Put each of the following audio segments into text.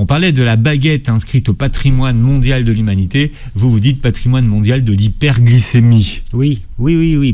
On parlait de la baguette inscrite au patrimoine mondial de l'humanité. Vous dites patrimoine mondial de l'hyperglycémie. Oui,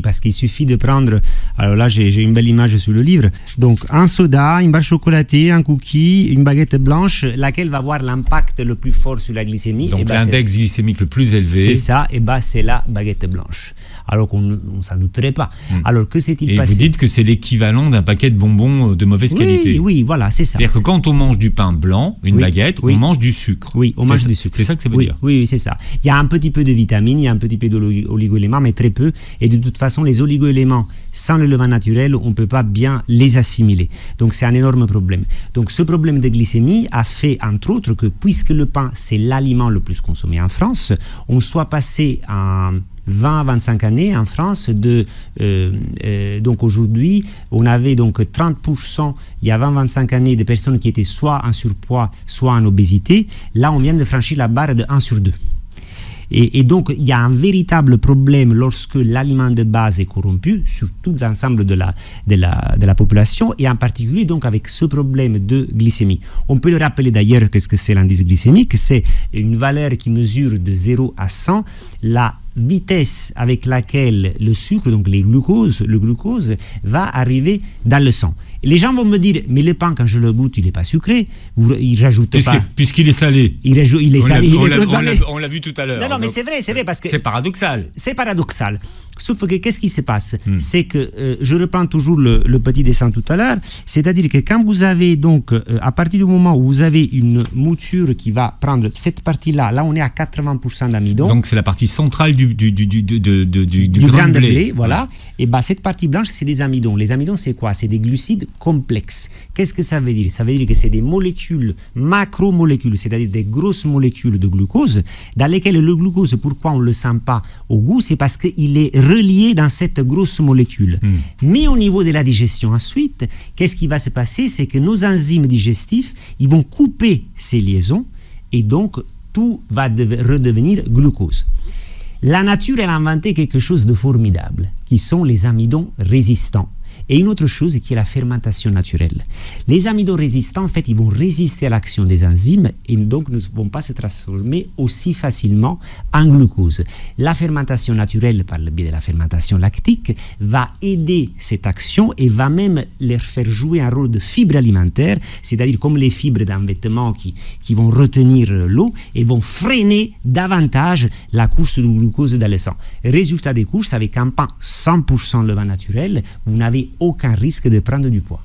parce qu'il suffit de prendre... Alors là, j'ai une belle image sur le livre. Donc, un soda, une barre chocolatée, un cookie, une baguette blanche, laquelle va avoir l'impact le plus fort sur la glycémie. Donc, l'index glycémique le plus élevé. C'est ça, c'est la baguette blanche. Alors qu'on ne s'en douterait pas. Alors, que s'est-il passé? Et vous dites que c'est l'équivalent d'un paquet de bonbons de mauvaise qualité. Oui, voilà, c'est ça. C'est-à-dire que quand on mange du pain blanc, une baguette, on mange du sucre. Oui, on mange du sucre. C'est ça que ça veut dire. Oui, c'est ça. Il y a un petit peu de vitamines, il y a un petit peu d'oligo-éléments, mais très peu. Et de toute façon, les oligo-éléments, sans le levain naturel, on ne peut pas bien les assimiler. Donc, c'est un énorme problème. Donc, ce problème de glycémie a fait, entre autres, que puisque le pain, c'est l'aliment le plus consommé en France, on soit passé en 20 à 25 années en France, donc aujourd'hui, on avait donc 30%, il y a 20-25 années, de personnes qui étaient soit en surpoids, soit en obésité. Là, on vient de franchir la barre de 1 sur 2. Et donc, il y a un véritable problème lorsque l'aliment de base est corrompu, sur tout l'ensemble de la population, et en particulier donc avec ce problème de glycémie. On peut le rappeler d'ailleurs, qu'est-ce que c'est l'indice glycémique? C'est une valeur qui mesure de 0 à 100 la vitesse avec laquelle le sucre, donc le glucose, va arriver dans le sang. Et les gens vont me dire, mais le pain, quand je le goûte, il n'est pas sucré, il rajoute pas... Puisqu'il est salé. Il est salé, il est trop salé. On l'a vu tout à l'heure. Non, mais c'est vrai, parce que... C'est paradoxal. C'est paradoxal. Sauf que, qu'est-ce qui se passe? C'est que, je reprends toujours le petit dessin tout à l'heure, c'est-à-dire que quand vous avez donc, à partir du moment où vous avez une mouture qui va prendre cette partie-là, là on est à 80% d'amidon. Donc c'est la partie centrale du grain de blé, voilà. Et cette partie blanche, c'est des amidons. Les amidons, c'est quoi? C'est des glucides complexes. Qu'est-ce que ça veut dire? Ça veut dire que c'est des molécules, macromolécules, c'est-à-dire des grosses molécules de glucose, dans lesquelles le glucose, pourquoi on ne le sent pas au goût? C'est parce qu'il est relié dans cette grosse molécule. Mais au niveau de la digestion ensuite, qu'est-ce qui va se passer? C'est que nos enzymes digestifs, ils vont couper ces liaisons et donc tout va redevenir glucose. La nature, elle a inventé quelque chose de formidable, qui sont les amidons résistants. Et une autre chose qui est la fermentation naturelle. Les amidons résistants, en fait, ils vont résister à l'action des enzymes et donc ne vont pas se transformer aussi facilement en glucose. La fermentation naturelle, par le biais de la fermentation lactique, va aider cette action et va même leur faire jouer un rôle de fibre alimentaire, c'est-à-dire comme les fibres d'un vêtement qui vont retenir l'eau et vont freiner davantage la course du glucose dans le sang. Résultat des courses, avec un pain 100% levain naturel, vous n'avez aucun risque de prendre du poids.